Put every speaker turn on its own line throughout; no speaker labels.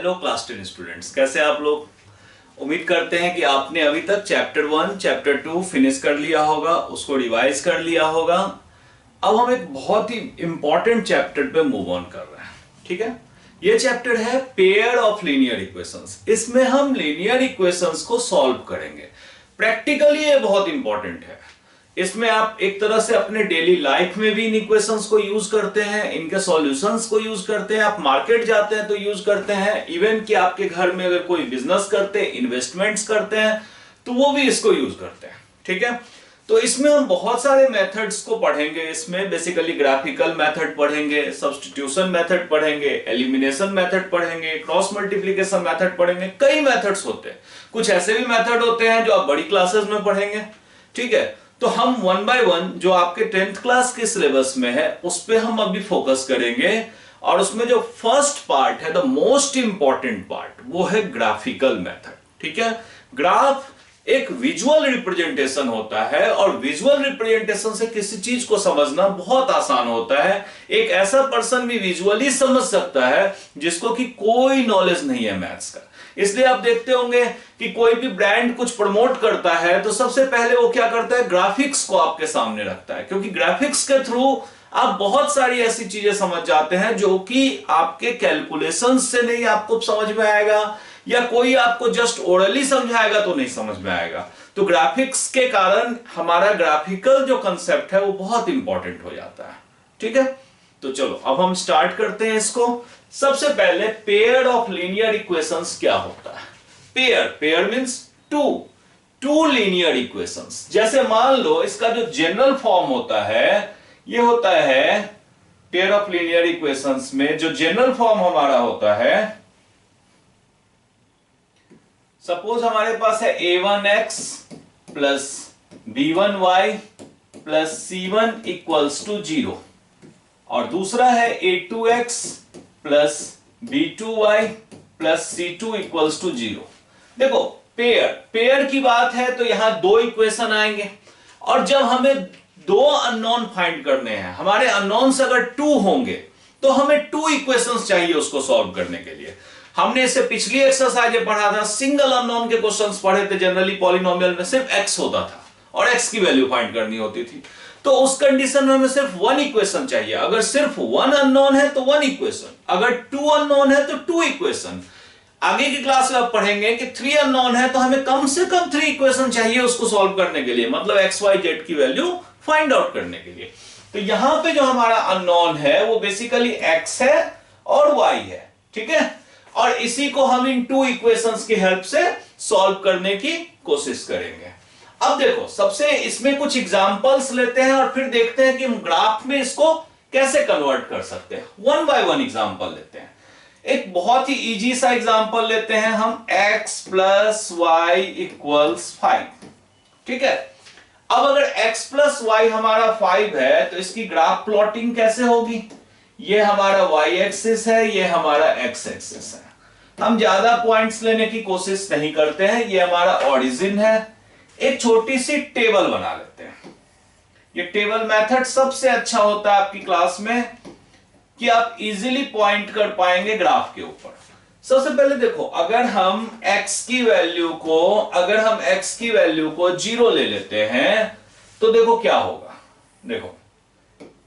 Hello class 10 students, कैसे आप लोग। उम्मीद करते हैं कि आपने अभी तक चैप्टर 1 चैप्टर 2 फिनिश कर लिया होगा, उसको रिवाइज कर लिया होगा। अब हम एक बहुत ही इंपॉर्टेंट चैप्टर पे मूव ऑन कर रहे हैं। ठीक है, ये चैप्टर है पेयर ऑफ लीनियर इक्वेशंस। इसमें हम लीनियर इक्वेशंस को सॉल्व करेंगे। प्रैक्टिकली ये बहुत इंपॉर्टेंट है। इसमें आप एक तरह से अपने डेली लाइफ में भी इन इक्वेशंस को यूज करते हैं, इनके सॉल्यूशंस को यूज करते हैं, आप मार्केट जाते हैं तो यूज करते हैं, इवन कि आपके घर में अगर कोई बिजनेस करते हैं, इन्वेस्टमेंट्स करते हैं तो वो भी इसको यूज करते हैं। ठीक है, तो इसमें हम बहुत सारे मेथड्स को पढ़ेंगे। इसमें बेसिकली ग्राफिकल मेथड पढ़ेंगे, सब्स्टिट्यूशन मेथड पढ़ेंगे, एलिमिनेशन मेथड पढ़ेंगे, क्रॉस मल्टीप्लिकेशन मेथड पढ़ेंगे। कई मेथड्स होते हैं, कुछ ऐसे भी मेथड होते हैं जो आप बड़ी क्लासेस में पढ़ेंगे। ठीक है, तो हम वन बाय वन जो आपके 10th क्लास के सिलेबस में है उस पे हम अभी फोकस करेंगे। और उसमें जो फर्स्ट पार्ट है, द मोस्ट इंपॉर्टेंट पार्ट, वो है ग्राफिकल मेथड। ठीक है, ग्राफ एक विजुअल रिप्रेजेंटेशन होता है और विजुअल रिप्रेजेंटेशन से किसी चीज को समझना बहुत आसान होता है। एक ऐसा पर्सन भी विजुअली समझ सकता है जिसको कि कोई नॉलेज नहीं है मैथ्स का। इसलिए आप देखते होंगे कि कोई भी ब्रांड कुछ प्रमोट करता है तो सबसे पहले वो क्या करता है, ग्राफिक्स को आपके सामने रखता है, क्योंकि ग्राफिक्स के थ्रू आप बहुत सारी ऐसी चीजें समझ जाते हैं जो कि आपके कैलकुलेशन से नहीं आपको समझ में आएगा, या कोई आपको जस्ट ओरली समझाएगा तो नहीं समझ में आएगा। तो ग्राफिक्स के कारण हमारा ग्राफिकल जो कंसेप्ट है वो बहुत इंपॉर्टेंट हो जाता है। ठीक है, तो चलो अब हम स्टार्ट करते हैं इसको। सबसे पहले पेयर ऑफ लीनियर इक्वेशंस क्या होता है। Pair means two linear equations. जैसे मान लो इसका जो जनरल फॉर्म होता है, ये होता है पेयर ऑफ लीनियर इक्वेशंस में जो जनरल फॉर्म हमारा होता है, सपोज हमारे पास है a1x plus b1y plus c1 equals to 0, और दूसरा है a2x plus b2y plus c2 equals to 0। देखो पेयर की बात है तो यहां दो इक्वेशन आएंगे, और जब हमें दो अननोन फाइंड करने हैं, हमारे अननोन्स अगर 2 होंगे तो हमें 2 इक्वेशंस चाहिए उसको सॉल्व करने के लिए। हमने इससे पिछली एक्सरसाइज में पढ़ा था, सिंगल अननोन के क्वेश्चंस पढ़े थे। जनरली पॉलिनोमियल में सिर्फ x होता था और x की वैल्यू फाइंड करनी होती थी। तो उस कंडीशन में हमें सिर्फ 1 इक्वेशन चाहिए। अगर सिर्फ 1 अननोन है तो 1 इक्वेशन, अगर 2 अननोन है तो 2 इक्वेशन। आगे की क्लास में आप पढ़ेंगे कि 3 अननोन है तो हमें कम से कम 3 इक्वेशन चाहिए उसको सॉल्व करने के लिए, मतलब x y z की वैल्यू फाइंड आउट करने के लिए। तो यहां पे जो हमारा अननोन है वो बेसिकली x है और y है। ठीक है, और इसी को हम इन 2 इक्वेशंस की हेल्प से सॉल्व करने की कोशिश करेंगे। अब देखो, सबसे इसमें कुछ एग्जांपल्स लेते हैं और फिर देखते हैं कि हम ग्राफ में इसको कैसे कन्वर्ट कर सकते हैं। 1 बाय 1 एग्जांपल लेते हैं। एक बहुत ही इजी सा एग्जांपल लेते हैं हम, x प्लस वाई इक्वल्स 5। ठीक है, अब अगर x प्लस वाई हमारा 5 है तो इसकी ग्राफ प्लॉटिंग कैसे होगी। ये हमारा y एक्सिस है, ये हमारा x एक्सिस है। हम ज्यादा पॉइंट्स लेने की कोशिश नहीं करते हैं, ये हमारा ओरिजिन है। एक छोटी सी टेबल बना लेते हैं। ये टेबल मेथड सबसे अच्छा होता है आपकी क्लास में कि आप इजीली पॉइंट कर पाएंगे ग्राफ के ऊपर। सबसे पहले देखो, अगर हम x की वैल्यू को 0 ले लेते हैं तो देखो क्या होगा। देखो,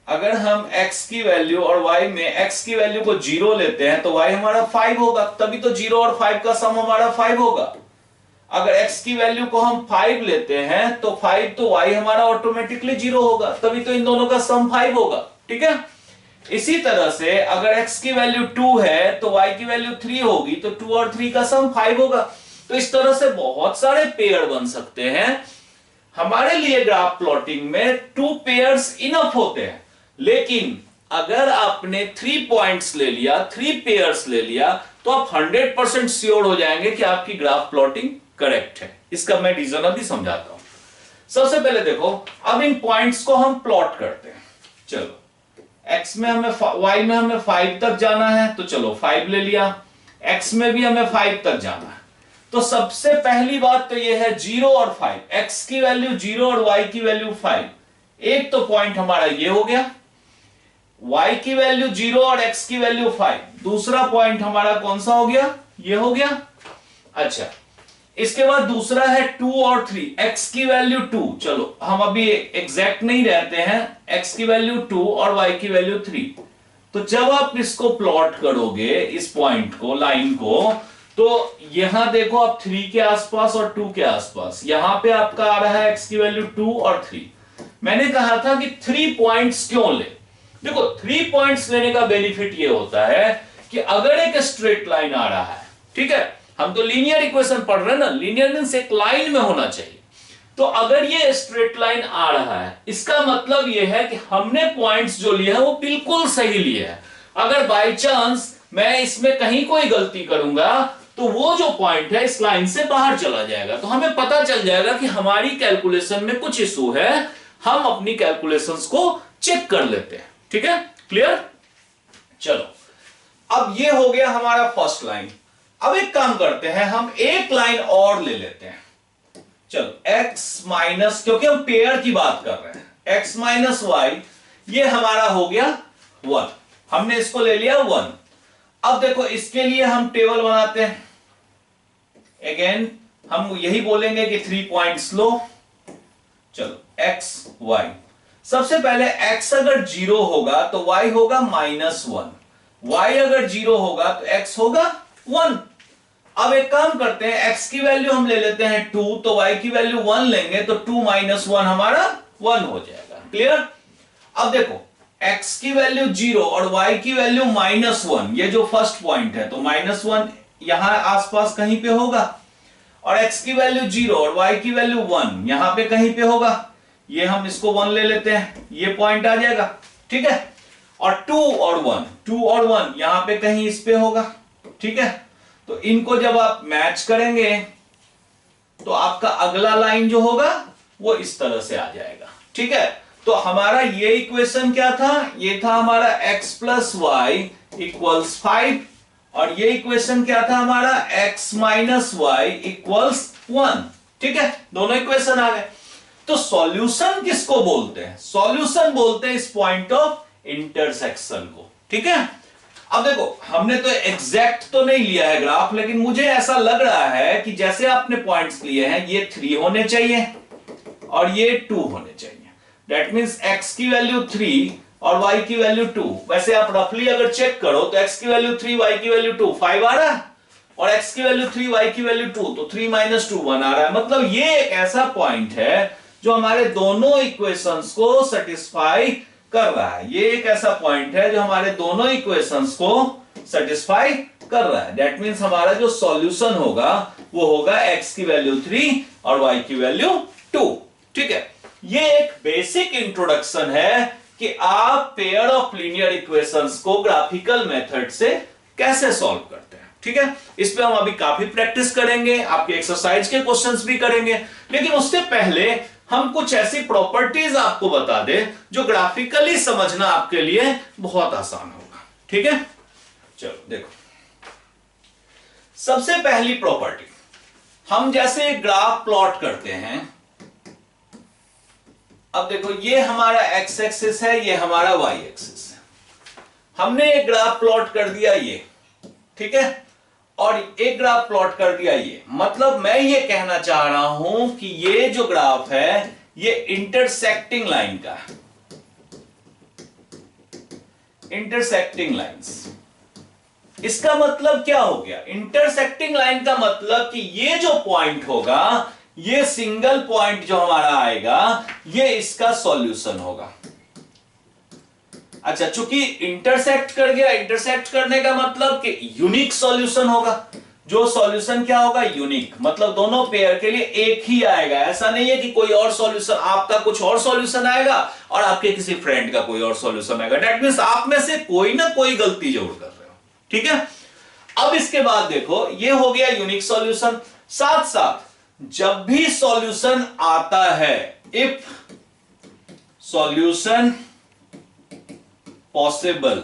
अगर हम x की वैल्यू और y में x की वैल्यू को 0 लेते हैं तो y हमारा 5 होगा, तभी तो 0 और 5 का सम हमारा 5 होगा। अगर x की वैल्यू को हम 5 लेते हैं तो 5 तो y हमारा ऑटोमेटिकली 0 होगा, तभी तो इन दोनों का सम 5 होगा। ठीक है, इसी तरह से अगर x की वैल्यू 2 है तो y की वैल्यू 3 होगी, तो 2 और 3 का सम 5 होगा। तो इस तरह से बहुत सारे पेयर बन सकते हैं। हमारे लिए ग्राफ प्लॉटिंग में 2 पेयर्स इनफ होते हैं, लेकिन अगर आपने 3 पॉइंट्स ले लिया, 3 पेयर्स ले लिया, तो आप 100% श्योर हो जाएंगे कि आपकी ग्राफ प्लॉटिंग करेक्ट है। इसका मैं रीजन अभी समझाता हूं। सबसे पहले देखो, अब इन पॉइंट्स को हम प्लॉट करते हैं। चलो, x में हमें y में हमें 5 तक जाना है, तो चलो 5 ले लिया। x में भी हमें 5 तक जाना है, तो सबसे पहली बात तो यह है 0 और 5। x की वैल्यू 0 और y की वैल्यू 5। एक तो पॉइंट हमारा ये हो गया, y की वैल्यू 0 और x की वैल्यू 5। दूसरा पॉइंट हमारा कौन सा हो गया, ये हो गया। अच्छा, इसके बाद दूसरा है 2 और 3, x की वैल्यू 2। चलो हम अभी एग्जैक्ट नहीं रहते हैं, x की वैल्यू 2 और y की वैल्यू 3। तो जब आप इसको प्लॉट करोगे, इस पॉइंट को, लाइन को, तो यहां देखो आप 3 के आसपास और 2 के आसपास, यहां पे आपका आ रहा है x की वैल्यू 2 और 3। मैंने कहा था कि 3 पॉइंट्स क्यों ले। देखो 3 पॉइंट्स लेने का बेनिफिट ये होता है कि अगर एक स्ट्रेट लाइन आ रहा है, ठीक है, हम तो लीनियर इक्वेशन पढ़ रहे हैं ना, लीनियर मींस एक लाइन में होना चाहिए। तो अगर ये स्ट्रेट लाइन आ रहा है, इसका मतलब ये है कि हमने पॉइंट्स जो लिए हैं वो बिल्कुल सही लिए हैं। अगर बाय चांस मैं इसमें कहीं कोई गलती करूंगा तो वो जो पॉइंट है इस लाइन से बाहर चला जाएगा, तो हमें पता चल जाएगा कि हमारी कैलकुलेशन में कुछ इशू है, हम अपनी कैलकुलेशंस को चेक कर लेते हैं। ठीक है, क्लियर? चलो, अब ये हो गया हमारा फर्स्ट लाइन। अब एक काम करते हैं, हम एक लाइन और ले लेते हैं। चलो x माइनस, क्योंकि हम पेयर की बात कर रहे हैं, x माइनस वाई, ये हमारा हो गया 1। हमने इसको ले लिया 1। अब देखो इसके लिए हम टेबल बनाते हैं। अगेन हम यही बोलेंगे कि 3 पॉइंट्स लो। चलो x y, सबसे पहले x अगर 0 होगा तो y होगा -1, y अगर 0 होगा तो x होगा 1। अब एक काम करते हैं, x की वैल्यू हम ले लेते हैं 2, तो y की वैल्यू 1 लेंगे, तो 2 - 1 हमारा 1 हो जाएगा। क्लियर? अब देखो x की वैल्यू 0 और y की वैल्यू -1, ये जो फर्स्ट पॉइंट है, तो -1 यहां आसपास कहीं पे होगा, और x की वैल्यू 0 और y की वैल्यू 1 यहां पे कहीं पे होगा। ये हम इसको 1 ले लेते हैं, ये पॉइंट आ जाएगा। ठीक है, और 2 और 1 यहां पे कहीं इस पे होगा। ठीक है, तो इनको जब आप मैच करेंगे तो आपका अगला लाइन जो होगा वो इस तरह से आ जाएगा। ठीक है, तो हमारा ये इक्वेशन क्या था? ये था हमारा x प्लस वाई इक्वल्स 5, और ये इक्वेशन क्या था हमारा? x minus y equals 1। ठीक है, दोनों इक्वेशन आ गए। तो सॉल्यूशन किसको बोलते हैं? सॉल्यूशन बोलते हैं इस पॉइंट ऑफ इंटरसेक्शन को। ठीक है, अब देखो हमने तो एग्जैक्ट तो नहीं लिया है ग्राफ, लेकिन मुझे ऐसा लग रहा है कि जैसे आपने पॉइंट्स लिए हैं, ये 3 होने चाहिए और ये 2 होने चाहिए। दैट मींस x की वैल्यू 3 और y की वैल्यू 2। वैसे आप रफली अगर चेक करो तो x की वैल्यू 3, y की वैल्यू 2, 5 आ रहा है, और x की वैल्यू 3, y की वैल्यू 2, तो 3 - 2 1 आ रहा है। मतलब ये एक ऐसा पॉइंट है जो हमारे दोनों इक्वेशंस को सेटिस्फाई कर रहा है। ये एक ऐसा पॉइंट है जो हमारे दोनों इक्वेशंस को सेटिस्फाई कर रहा है। दैट मींस हमारा जो सॉल्यूशन होगा वो होगा x की वैल्यू 3 और y की वैल्यू 2। ठीक है, ये एक बेसिक इंट्रोडक्शन है कि आप पेयर ऑफ लीनियर इक्वेशंस को ग्राफिकल मेथड से कैसे सॉल्व करते हैं। ठीक है, इस पे हम अभी काफी प्रैक्टिस करेंगे, आपके एक्सरसाइज के क्वेश्चंस भी करेंगे, लेकिन उससे पहले हम कुछ ऐसी प्रॉपर्टीज आपको बता दें जो ग्राफिकली समझना आपके लिए बहुत आसान होगा। ठीक है, चलो देखो, सबसे पहली प्रॉपर्टी, हम जैसे ग्राफ प्लॉट करते हैं। अब देखो ये हमारा x एक्सिस है, ये हमारा y एक्सिस है। हमने एक ग्राफ प्लॉट कर दिया ये, ठीक है, और एक ग्राफ प्लॉट कर दिया ये। मतलब मैं ये कहना चाह रहा हूं कि ये जो ग्राफ है ये इंटरसेक्टिंग लाइन का है, इंटरसेक्टिंग लाइंस। इसका मतलब क्या हो गया? इंटरसेक्टिंग लाइन का मतलब कि ये जो पॉइंट होगा, ये सिंगल पॉइंट जो हमारा आएगा, ये इसका सॉल्यूशन होगा। अच्छा, चूंकि इंटरसेक्ट कर गया, इंटरसेक्ट करने का मतलब कि यूनिक सॉल्यूशन होगा। जो सॉल्यूशन क्या होगा? यूनिक, मतलब दोनों पेयर के लिए एक ही आएगा। ऐसा नहीं है कि कोई और सॉल्यूशन, आपका कुछ और सॉल्यूशन आएगा और आपके किसी फ्रेंड का कोई और सॉल्यूशन आएगा। दैट मींस आप में से कोई ना कोई गलती जरूर कर रहे हो। ठीक है, अब इसके बाद देखो ये हो गया यूनिक सॉल्यूशन। साथ साथ जब भी सॉल्यूशन आता है, इफ सॉल्यूशन पॉसिबल,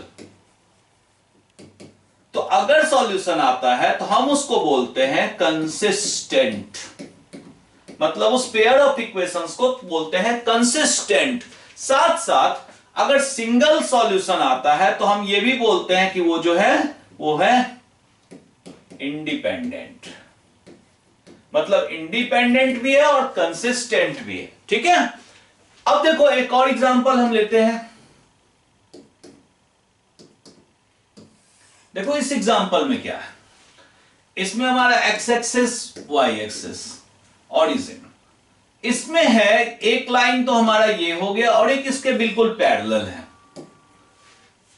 तो अगर सॉल्यूशन आता है तो हम उसको बोलते हैं कंसिस्टेंट। मतलब उस पेयर ऑफ इक्वेशंस को बोलते हैं कंसिस्टेंट। साथ साथ अगर सिंगल सॉल्यूशन आता है तो हम ये भी बोलते हैं कि वो जो है वो है इंडिपेंडेंट, मतलब इंडिपेंडेंट भी है और कंसिस्टेंट भी है। ठीक है, अब देखो एक और एग्जांपल हम लेते हैं। देखो इस एग्जांपल में क्या है, इसमें हमारा x axis y axis origin, इसमें है एक लाइन तो हमारा ये हो गया और एक इसके बिल्कुल पैरेलल है।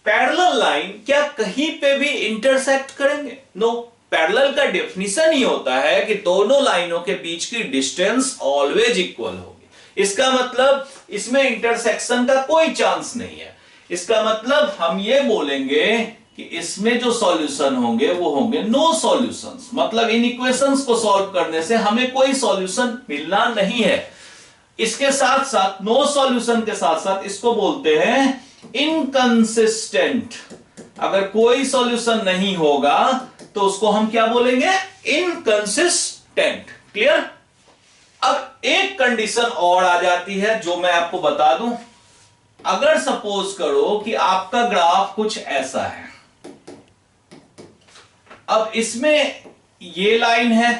पैरेलल लाइन क्या कहीं पे भी इंटरसेक्ट करेंगे? नो। पैरेलल का डेफिनेशन ही होता है कि दोनों लाइनों के बीच की डिस्टेंस ऑलवेज इक्वल होगी। इसका मतलब इसमें इंटरसेक्शन का कोई चांस नहीं है। इसका मतलब हम ये बोलेंगे कि इसमें जो सॉल्यूशन होंगे वो होंगे नो सॉल्यूशंस, मतलब इन इक्वेशंस को सॉल्व करने से हमें कोई सॉल्यूशन मिलना नहीं है। इसके साथ साथ नो सॉल्यूशन के साथ साथ इसको बोलते हैं इनकंसिस्टेंट। अगर कोई सॉल्यूशन नहीं होगा तो उसको हम क्या बोलेंगे? इनकंसिस्टेंट। क्लियर? अब एक कंडीशन और आ जाती है जो मैं आपको बता दूं। अगर सपोज करो कि आपका ग्राफ कुछ ऐसा है, अब इसमें ये लाइन है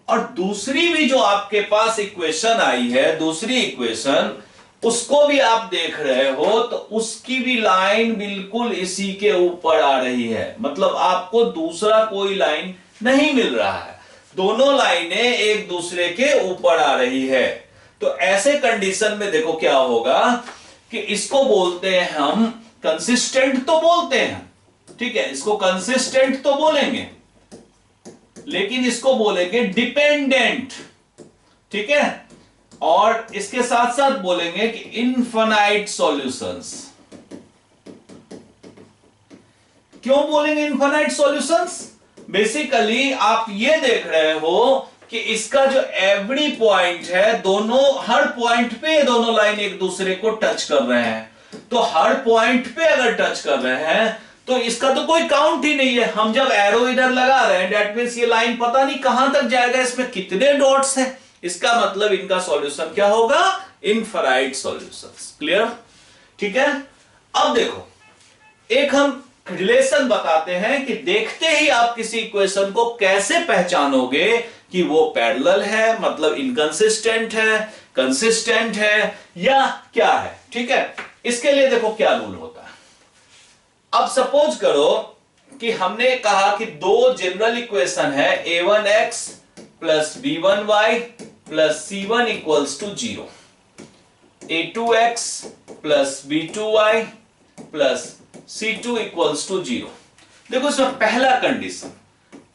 और दूसरी भी जो आपके पास इक्वेशन आई है, दूसरी इक्वेशन, उसको भी आप देख रहे हो तो उसकी भी लाइन बिल्कुल इसी के ऊपर आ रही है। मतलब आपको दूसरा कोई लाइन नहीं मिल रहा है, दोनों लाइनें एक दूसरे के ऊपर आ रही है। तो ऐसे कंडीशन में देखो क्या होगा कि इसको बोलते हैं हम कंसिस्टेंट, तो बोलते हैं, ठीक है, इसको कंसिस्टेंट तो बोलेंगे, लेकिन इसको बोलेंगे डिपेंडेंट। ठीक है, और इसके साथ साथ बोलेंगे कि इनफाइनाइट सॉल्यूशंस। क्यों बोलेंगे इनफाइनाइट सॉल्यूशंस? बेसिकली आप ये देख रहे हो कि इसका जो एवरी पॉइंट है, दोनों हर पॉइंट पे दोनों लाइन एक दूसरे को टच कर रहे हैं। तो हर पॉइंट पे अगर टच कर रहे हैं तो इसका तो कोई काउंट ही नहीं है। हम जब एरो इधर लगा रहे हैं, दैट मींस ये लाइन पता नहीं कहां तक जाएगा, इसमें कितने डॉट्स हैं। इसका मतलब इनका सॉल्यूशन क्या होगा? Infinite solutions. क्लियर? ठीक है, अब देखो एक हम रिलेशन बताते हैं कि देखते ही आप किसी इक्वेशन को कैसे पहचानोगे कि वो पैरेलल है, मतलब इनकंसिस्टेंट है, कंसिस्टेंट है या क्या है। ठीक है, इसके लिए देखो क्या रूल होता है। अब सपोज करो कि हमने कहा कि दो जनरल इक्वेशन है, a1x plus b1y plus c1 equals to 0, a2x plus b2y plus c2 equals to 0। देखो इसमें पहला कंडीशन,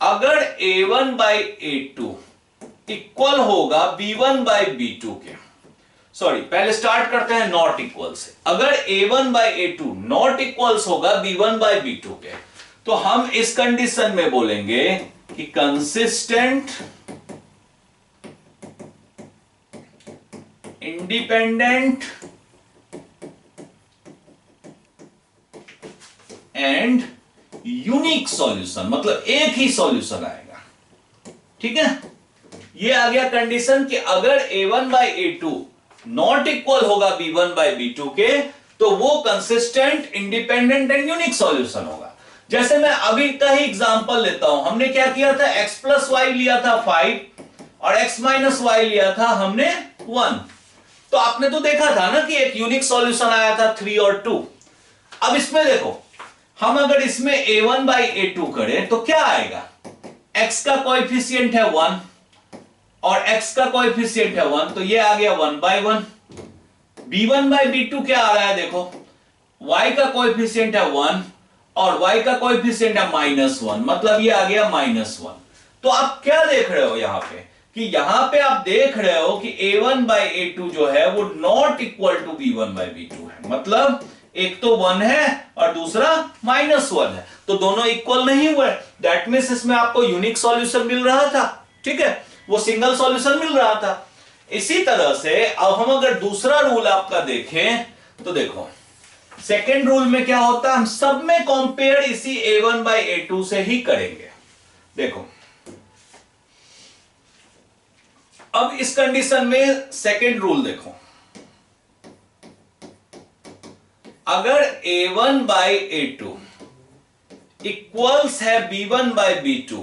अगर a1 बाई a2 इक्वल होगा b1 बाई b2 के, सॉरी पहले स्टार्ट करते हैं नॉट इक्वल से। अगर a1 by a2 not equals होगा b1 बाई b2 के, तो हम इस कंडीशन में बोलेंगे कि consistent, independent and unique solution, मतलब एक ही सॉल्यूशन आएगा। ठीक है, ये आ गया कंडीशन कि अगर a1 by a2 not equal होगा b1 बाई b2 के, तो वो consistent, independent and unique solution होगा। जैसे मैं अभी का ही एग्जांपल लेता हूं, हमने क्या किया था, x प्लस वाई लिया था 5 और x माइनस वाई लिया था हमने 1। तो आपने तो देखा था ना कि एक यूनिक सॉल्यूशन आया था 3 और 2। अब इसमें देखो, हम अगर इसमें a1 बाई a2 करें तो क्या आएगा? x का कोएफिशिएंट है 1 और x का कोएफिशिएंट है 1, तो ये आ गया 1 बाई 1। b1 बाई b2 क्या आ रहा है? देखो y का कोएफिशिएंट है 1 और y का कोएफिशिएंट है -1, मतलब ये आ गया -1। तो आप क्या देख रहे हो यहां पे कि यहां पे आप देख रहे हो कि a1 बाई a2 जो है वो not equal to b1 by b2 है, मतलब एक तो 1 है और दूसरा -1 है, तो दोनों इक्वल नहीं हुए। दैट मींस इसमें आपको यूनिक सॉल्यूशन मिल रहा था। ठीक है, वो सिंगल सॉल्यूशन मिल रहा था। इसी तरह से अब हम अगर दूसरा रूल आपका देखें तो देखो सेकेंड रूल में क्या होता है, हम सब में कंपेयर इसी a1 बाई a2 से ही करेंगे। देखो अब इस कंडीशन में सेकेंड रूल देखो, अगर a1 बाई a2 इक्वल्स है b1 बाई b2,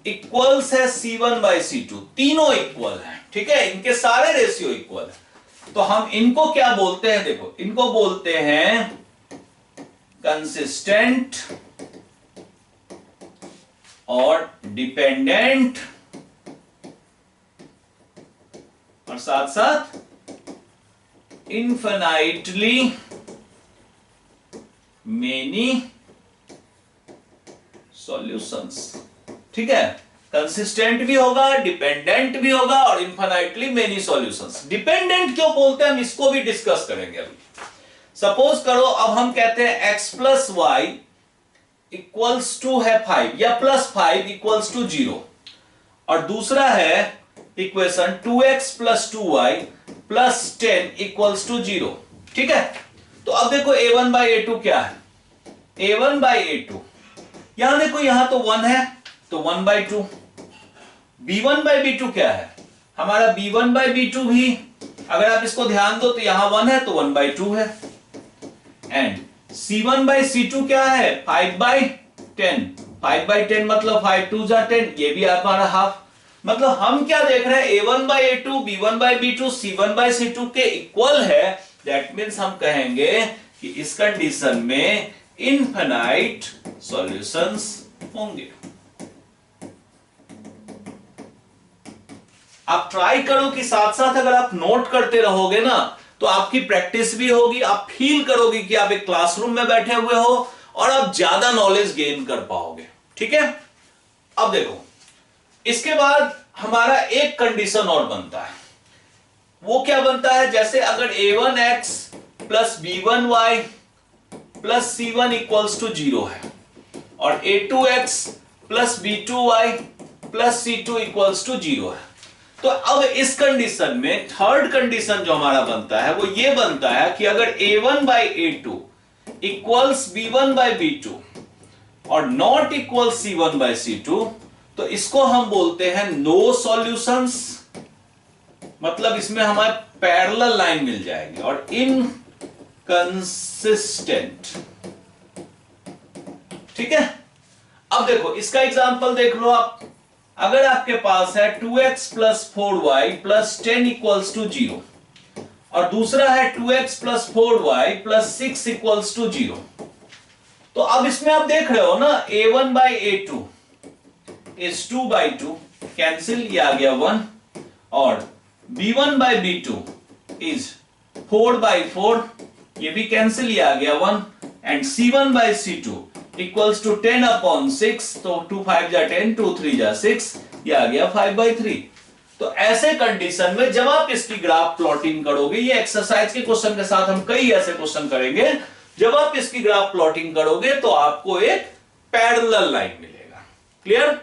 इक्वल्स है c1 बाई c2, तीनों इक्वल है, ठीक है, इनके सारे रेशियो इक्वल है। तो हम इनको क्या बोलते हैं, देखो इनको बोलते हैं कंसिस्टेंट और डिपेंडेंट, और साथ साथ इनफिनाइटली मेनी सॉल्यूशंस, ठीक है, कंसिस्टेंट भी होगा, डिपेंडेंट भी होगा और इनफिनाइटली मेनी सॉल्यूशंस। डिपेंडेंट क्यों बोलते हैं हम इसको भी डिस्कस करेंगे अभी। सपोज करो अब हम कहते हैं x plus y equals to है 5 या प्लस 5 इक्वल्स टू 0, और दूसरा है equation 2x plus 2y plus 10 equals to 0, ठीक है। तो अब देखो a1 बाई a2 क्या है, a1 बाई a2, यहां देखो यहां तो 1 है तो 1 बाई 2, b1 बाई b2 क्या है हमारा b1 बाई b2 भी, अगर आप इसको ध्यान दो तो यहां 1 है तो 1 बाई 2 है, एंड c1 बाई c2 क्या है 5 बाई 10, 5 बाई 10 मतलब 5 2 जा 10, ये भी हमारा हाफ। मतलब हम क्या देख रहे हैं a1 by a2, b1 by b2, c1 by c2 के इक्वल है, दैट मीन्स हम कहेंगे कि इस कंडीशन में इनफिनाइट सॉल्यूशंस होंगे। आप ट्राई करो कि साथ साथ अगर आप नोट करते रहोगे ना तो आपकी प्रैक्टिस भी होगी, आप फील करोगे कि आप एक क्लासरूम में बैठे हुए हो और आप ज्यादा नॉलेज गेन कर पाओगे, ठीक है। अब देखो इसके बाद हमारा एक कंडीशन और बनता है, वो क्या बनता है, जैसे अगर a1x plus b1y plus c1 equals to 0 है और a2x plus b2y plus c2 equals to 0 है, तो अब इस कंडीशन में थर्ड कंडीशन जो हमारा बनता है वो ये बनता है कि अगर a1 by a2 equals b1 by b2 और not equal c1 by c2, तो इसको हम बोलते हैं नो सॉल्यूशंस, मतलब इसमें हमारे पैरेलल लाइन मिल जाएगी, और इनकंसिस्टेंट, ठीक है। अब देखो इसका एग्जांपल देख लो आप, अगर आपके पास है 2x plus 4y plus 10 equals to 0 और दूसरा है 2x plus 4y plus 6 equals to 0, तो अब इसमें आप देख रहे हो ना a1 by a2 is 2 by 2, cancel, ये आ गया 1, और b1 by b2 is 4 by 4, ये भी कैंसिल, ये आ गया 1, and c1 by c2 equals to 10 upon 6, तो 2 5 जा 10, 2 3 जा 6, ये आ गया 5 बाई 3। तो ऐसे कंडीशन में जब आप इसकी ग्राफ प्लॉटिंग करोगे, ये एक्सरसाइज के क्वेश्चन के साथ हम कई ऐसे क्वेश्चन करेंगे, जब आप इसकी ग्राफ प्लॉटिंग करोगे तो आपको एक पैरेलल लाइन मिलेगा। क्लियर?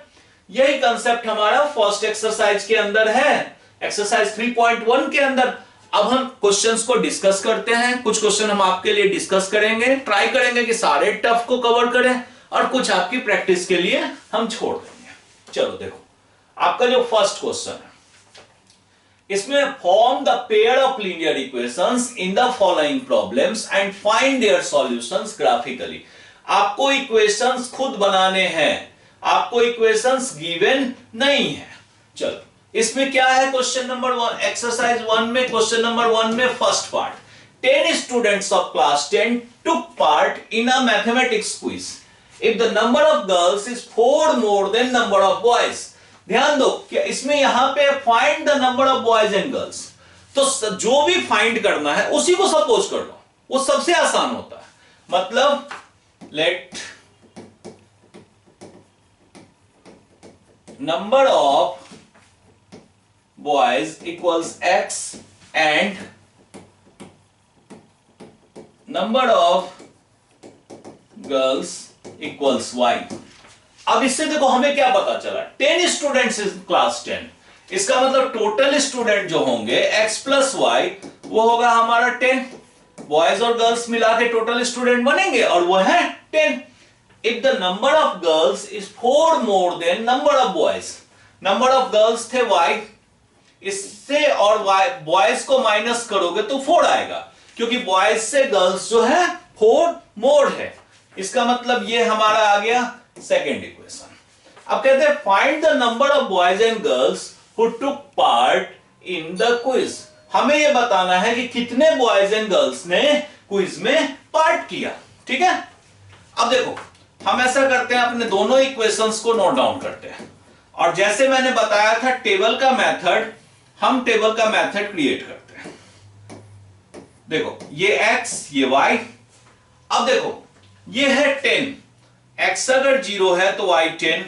यही कंसेप्ट हमारा फर्स्ट एक्सरसाइज के अंदर है, एक्सरसाइज 3.1 के अंदर। अब हम क्वेश्चंस को डिस्कस करते हैं, कुछ क्वेश्चन हम आपके लिए डिस्कस करेंगे, ट्राई करेंगे कि सारे टफ को कवर करें, और कुछ आपकी प्रैक्टिस के लिए हम छोड़ देंगे। चलो देखो आपका जो फर्स्ट क्वेश्चन है, इसमें form the pair of linear equations in the following problems and find their solutions graphically. आपको इक्वेशंस खुद बनाने हैं, आपको इक्वेशंस गिवन नहीं है। चलो इसमें क्या है, क्वेश्चन नंबर 1 एक्सरसाइज 1 में, क्वेश्चन नंबर 1 में first part, 10 students of class 10 took part in a mathematics quiz. If the number of girls is 4 more than number of boys. ध्यान दो कि इसमें यहां पे find the number of boys and girls, तो जो भी फाइंड करना है उसी को सपोज कर लो, वो सबसे आसान होता है। मतलब let number of boys equals x and number of girls equals y। अब इससे देखो हमें क्या पता चला, 10 स्टूडेंट्स इन क्लास 10, इसका मतलब टोटल स्टूडेंट जो होंगे x प्लस y वो होगा हमारा 10, बॉयज और गर्ल्स मिला के टोटल स्टूडेंट बनेंगे और वो है 10। If the number of girls is 4 more than number of boys, number of girls थे y, इससे और बॉयज को माइनस करोगे तो 4 आएगा, क्योंकि बॉयज से गर्ल्स जो है 4 मोर है। इसका मतलब ये हमारा आ गया सेकेंड इक्वेशन। अब कहते हैं find the number of boys and girls who took part in the quiz. हमें यह बताना है कि कितने बॉयज एंड गर्ल्स ने क्विज में पार्ट किया। ठीक है, अब देखो हम ऐसा करते हैं, अपने दोनों इक्वेशंस को नोट डाउन करते हैं और जैसे मैंने बताया था टेबल का मेथड, हम टेबल का मेथड क्रिएट करते हैं। देखो ये x ये y, अब देखो ये है 10, x अगर 0 है तो y 10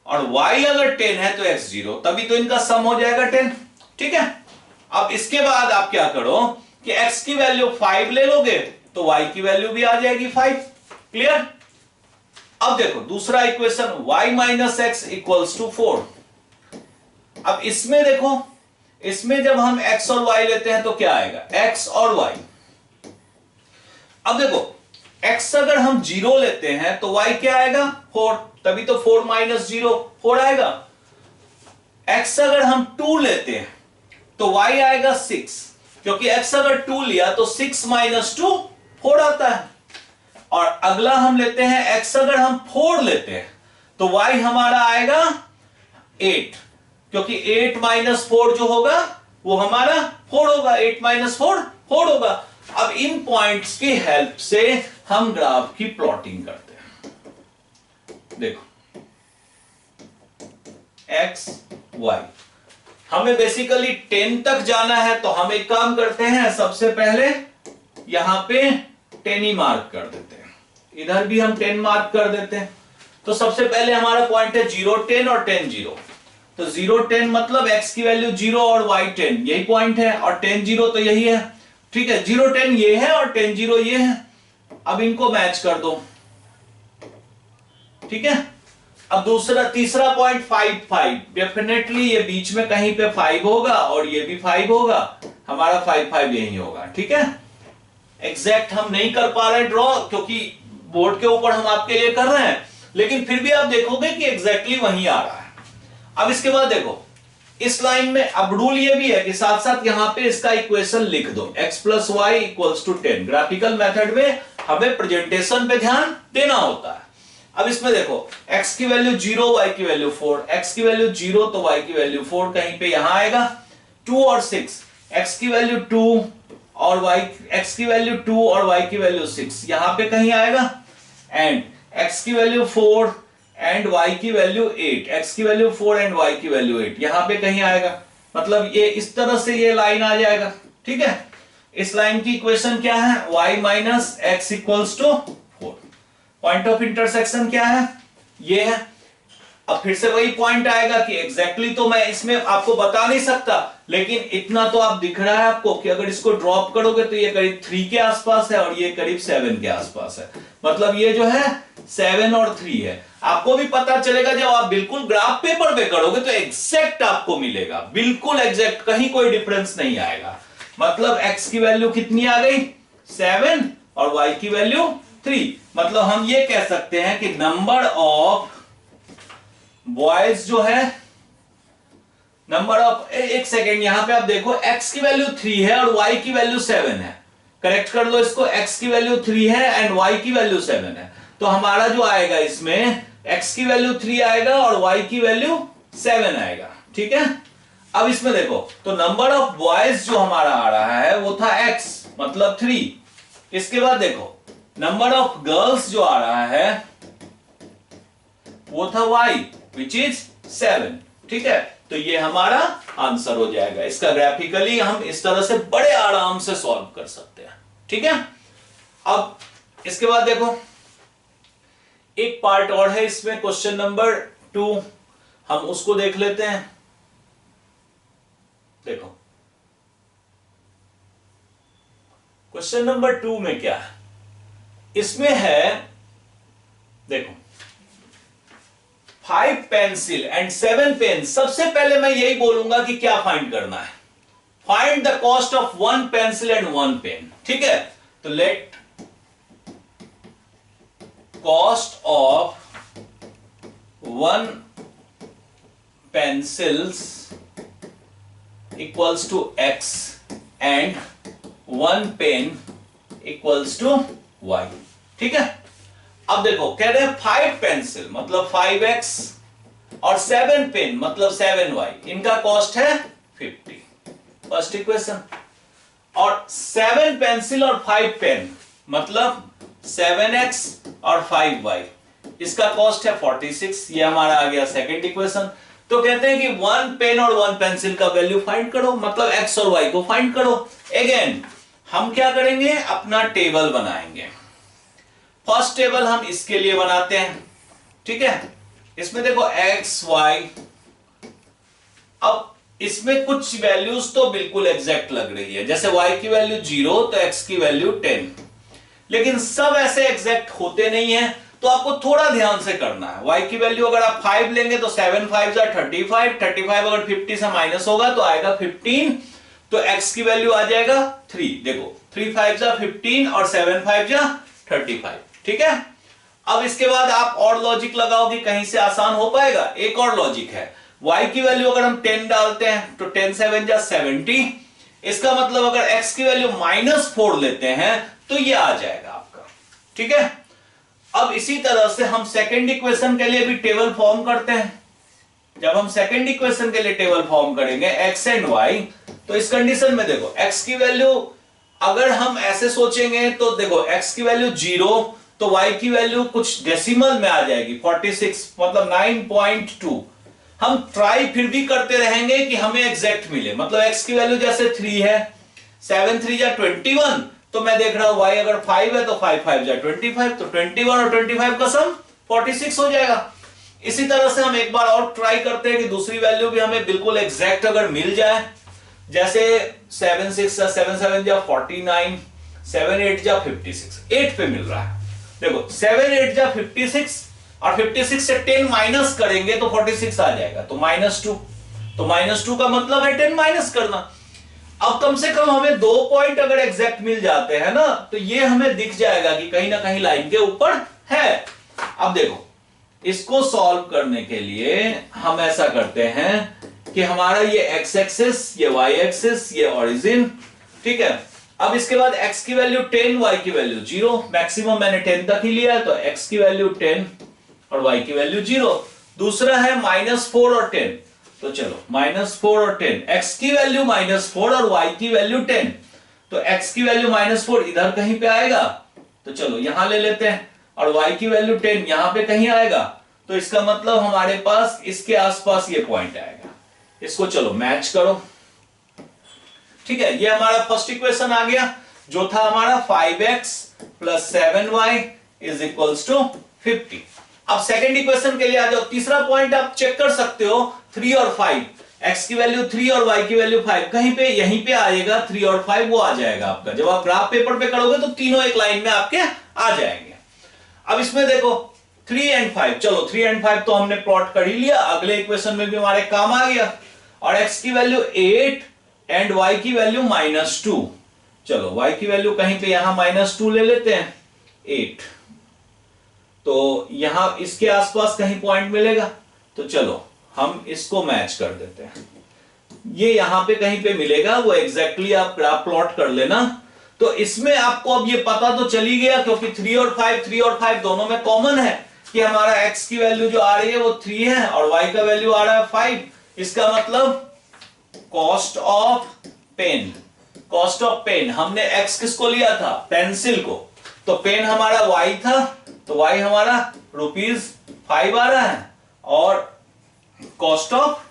और y अगर 10 है तो x 0, तभी तो इनका सम हो जाएगा 10। ठीक है, अब इसके बाद आप क्या करो कि x की वैल्यू 5 ले लोगे तो y की वैल्यू भी आ जाएगी 5। क्लियर? अब देखो दूसरा equation y minus x equals to 4। अब इसमें देखो, इसमें जब हम x और y लेते हैं तो क्या आएगा, x और y। अब देखो x अगर हम 0 लेते हैं तो y क्या आएगा 4, तभी तो 4 माइनस 0 4 आएगा। x अगर हम 2 लेते हैं तो y आएगा 6, क्योंकि x अगर 2 लिया तो 6 माइनस 2 4 आता है। और अगला हम लेते हैं x अगर हम 4 लेते हैं तो y हमारा आएगा 8, क्योंकि 8 माइनस 4 जो होगा वो हमारा 4 होगा, 8 माइनस 4 4 होगा। अब इन पॉइंट्स की हेल्प से हम ग्राफ की प्लॉटिंग करते हैं। देखो x y, हमें बेसिकली 10 तक जाना है तो हम एक काम करते हैं, सबसे पहले यहां पे 10 ही मार्क कर देते हैं, इधर भी हम 10 मार्क कर देते हैं। तो सबसे पहले हमारा पॉइंट है 0 10 और 10 0, तो 0 10 मतलब x की वैल्यू 0 और y 10, यही पॉइंट है, और 10 0 तो यही है। ठीक है, 0 10 ये है और 10 0 ये है। अब इनको मैच कर दो। ठीक है, अब तीसरा पॉइंट 5 5, डेफिनेटली ये बीच में कहीं पे 5 होगा और ये भी 5 होगा, हमारा 5 5 यही होगा। ठीक है, एग्जैक्ट हम नहीं कर पा रहे ड्रॉ, क्योंकि बोर्ड के ऊपर हम आपके लिए कर रहे हैं, लेकिन फिर भी आप देखोगे कि एग्जैक्टली वही आ रहा है। अब इसके बाद देखो इस लाइन में, अब रूल ये भी है कि साथ साथ यहां पे इसका इक्वेशन लिख दो, x plus y equals to 10। Graphical method में हमें प्रेजेंटेशन पे ध्यान देना होता है। अब इसमें देखो x की वैल्यू 0, y की वैल्यू 4, x की वैल्यू 0 तो y की वैल्यू 4 कहीं पे यहां आएगा, 2 और 6, x की वैल्यू 2 और x की वैल्यू 2 और y की वैल्यू 6 यहां पे कहीं आएगा, एंड x की वैल्यू 4 एंड y की वैल्यू 8, x की वैल्यू 4 एंड y की वैल्यू 8 यहां पे कहीं आएगा। मतलब ये इस तरह से ये लाइन आ जाएगा। ठीक है, इस लाइन की इक्वेशन क्या है, y minus x equals to 4। Point of intersection क्या है, ये है। अब फिर से वही पॉइंट आएगा कि एग्जैक्टली तो मैं इसमें आपको बता नहीं सकता, लेकिन इतना तो आप दिख रहा है आपको कि अगर इसको ड्रॉप करोगे तो ये करीब 3 के आसपास है और ये करीब 7 के आसपास है। मतलब ये जो है 7 और 3 है। आपको भी पता चलेगा जब आप बिल्कुल ग्राफ पेपर पे करोगे तो एग्जैक्ट आपको मिलेगा, बिल्कुल एग्जैक्ट, कहीं कोई डिफरेंस नहीं आएगा। मतलब x की वैल्यू कितनी आ गई 7 और y की वैल्यू 3। मतलब हम ये कह सकते हैं कि नंबर ऑफ बॉयज जो है, नंबर ऑफ, एक सेकेंड यहां पे आप देखो x की वैल्यू 3 है और y की वैल्यू 7 है। करेक्ट कर लो इसको, x की वैल्यू 3 है एंड y की वैल्यू 7 है। तो हमारा जो आएगा इसमें x की वैल्यू 3 आएगा और y की वैल्यू 7 आएगा। ठीक है, अब इसमें देखो तो नंबर ऑफ बॉयज जो हमारा आ रहा है वो था x, मतलब 3। इसके बाद देखो नंबर ऑफ गर्ल्स जो आ रहा है वो था y, विच इज 7। ठीक है, तो ये हमारा आंसर हो जाएगा। इसका ग्राफिकली हम इस तरह से बड़े आराम से सॉल्व कर सकते हैं। ठीक है, अब इसके बाद देखो एक पार्ट और है इसमें, क्वेश्चन नंबर 2, हम उसको देख लेते हैं। देखो क्वेश्चन नंबर 2 में क्या है, इसमें है देखो 5 पेंसिल एंड 7 पेन। सबसे पहले मैं यही बोलूंगा कि क्या फाइंड करना है, find the cost of 1 pencil and 1 pen. ठीक है, तो let cost of 1 pencils equals to x and 1 pen equals to y। ठीक है, अब देखो कह रहे हैं 5 पेंसिल मतलब 5x और 7 पेन मतलब 7y, इनका कॉस्ट है 50। First equation. और 7 पेंसिल और 5 पेन मतलब 7x और 5y, इसका कॉस्ट है 46। ये हमारा आ गया सेकंड इक्वेशन। तो कहते हैं कि 1 पेन और 1 पेंसिल का वैल्यू फाइंड करो, मतलब x और y को फाइंड करो। अगेन हम क्या करेंगे, अपना टेबल बनाएंगे। फर्स्ट टेबल हम इसके लिए बनाते हैं, ठीक है। इसमें देखो x y, अब इसमें कुछ वैल्यूज तो बिल्कुल एग्जैक्ट लग रही है, जैसे y की वैल्यू 0 तो x की वैल्यू 10, लेकिन सब ऐसे एग्जैक्ट होते नहीं है, तो आपको थोड़ा ध्यान से करना है। y की वैल्यू अगर आप 5 लेंगे तो 7 5 35, 35 अगर 50 से माइनस होगा तो आएगा 15, तो x की वैल्यू आ जाएगा 3। देखो 3 5 15 और 7 5 35, ठीक है। अब इसके बाद आप और लॉजिक लगाओ कि कहीं से आसान हो पाएगा। एक और लॉजिक है, y की वैल्यू अगर हम 10 डालते हैं तो 10 7 70, इसका मतलब अगर x की वैल्यू -4 लेते हैं तो ये आ जाएगा आपका, ठीक है। अब इसी तरह से हम सेकंड इक्वेशन के लिए भी टेबल फॉर्म करते हैं। जब हम सेकंड इक्वेशन के लिए टेबल फॉर्म करेंगे x एंड y, तो इस कंडीशन में देखो x की वैल्यू अगर हम ऐसे सोचेंगे तो देखो x की वैल्यू 0 तो y की वैल्यू कुछ डेसिमल में आ जाएगी 46 मतलब 9.2। हम ट्राई फिर भी करते रहेंगे कि हमें एग्जैक्ट मिले, मतलब x की वैल्यू जैसे 3 है, 7 3 21, तो मैं देख रहा हूं y अगर 5 है तो 5 5 25, तो 21 और 25 का सम 46 हो जाएगा। इसी तरह से हम एक बार और ट्राई करते हैं कि दूसरी वैल्यू भी हमें बिल्कुल एग्जैक्ट अगर मिल जाए, जैसे 7 6 7 7 49, 7 8 56, 8 पे मिल रहा है। देखो 7 8 56 और 56 से 10 माइनस करेंगे तो 46 आ जाएगा, तो -2, तो -2 का मतलब है 10 माइनस करना। अब कम से कम हमें 2 पॉइंट अगर एग्जैक्ट मिल जाते हैं ना, तो ये हमें दिख जाएगा कि कहीं ना कहीं लाइन के ऊपर है। अब देखो इसको सॉल्व करने के लिए हम ऐसा करते हैं कि हमारा ये x एक्सिस, ये y एक्सिस, ये ओरिजिन, ठीक है। अब इसके बाद x की वैल्यू 10, y की वैल्यू 0, मैक्सिमम मैंने 10 तक ही लिया है, तो x की वैल्यू 10 और y की वैल्यू 0। दूसरा है -4 और 10, तो चलो -4 और 10, x की वैल्यू -4 और y की वैल्यू 10, तो x की वैल्यू -4 इधर कहीं पे आएगा, तो चलो यहां ले लेते हैं, और y की वैल्यू 10 यहां पे कहीं आएगा, तो इसका मतलब हमारे पास इसके आसपास ये पॉइंट आएगा। इसको चलो मैच करो, ठीक है। ये हमारा फर्स्ट इक्वेशन आ गया, जो था हमारा 5x + 7y = 50। अब सेकंड इक्वेशन के लिए आ जाओ। तीसरा पॉइंट आप चेक कर सकते हो, 3 और 5, x की वैल्यू 3 और y की वैल्यू 5, कहीं पे यहीं पे आएगा 3 और 5, वो आ जाएगा आपका। जब आप ग्राफ पेपर पे करोगे तो तीनों एक लाइन में आपके आ जाएंगे। अब इसमें देखो 3 and 5, चलो 3 and 5 तो हमने प्लॉट कर ही लिया, अगले इक्वेशन में भी हमारे काम आ गया। और x की वैल्यू 8 एंड y की वैल्यू -2, चलो y की वैल्यू कहीं पे यहां -2 ले लेते हैं, 8, तो यहां इसके आसपास कहीं पॉइंट मिलेगा, तो चलो हम इसको मैच कर देते हैं। ये यहां पे कहीं पे मिलेगा, वो एग्जैक्टली आप ग्राफ प्लॉट कर लेना। तो इसमें आपको अब ये पता तो चली गया, क्योंकि 3 और 5 दोनों में कॉमन है कि हमारा x की वैल्यू जो आ रही है वो 3 है और y का वैल्यू आ रहा है 5। इसका मतलब cost of pen, cost of pen हमने x किसको लिया था, पेंसिल को, तो पेन हमारा y था, तो y हमारा ₹5 आ रहा है, और कॉस्ट ऑफ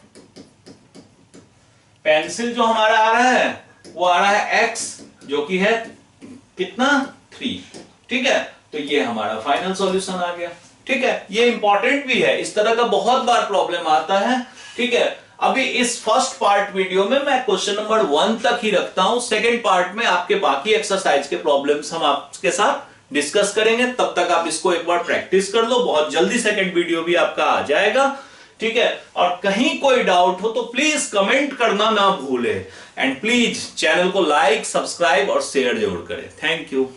पेंसिल जो हमारा आ रहा है वो आ रहा है x, जो कि है कितना, 3, ठीक है। तो ये हमारा फाइनल सॉल्यूशन आ गया, ठीक है। ये इंपॉर्टेंट भी है, इस तरह का बहुत बार प्रॉब्लम आता है, ठीक है। अभी इस फर्स्ट पार्ट वीडियो में मैं क्वेश्चन नंबर 1 तक ही रखता हूं, सेकंड पार्ट में आपके बाकी एक्सरसाइज के प्रॉब्लम्स हम आपके साथ डिस्कस करेंगे। तब तक आप इसको एक बार प्रैक्टिस कर लो, बहुत जल्दी सेकंड वीडियो भी आपका आ जाएगा, ठीक है। और कहीं कोई डाउट हो तो प्लीज कमेंट करना ना भूले, एंड प्लीज चैनल को लाइक, सब्सक्राइब और शेयर जरूर करें। Thank you.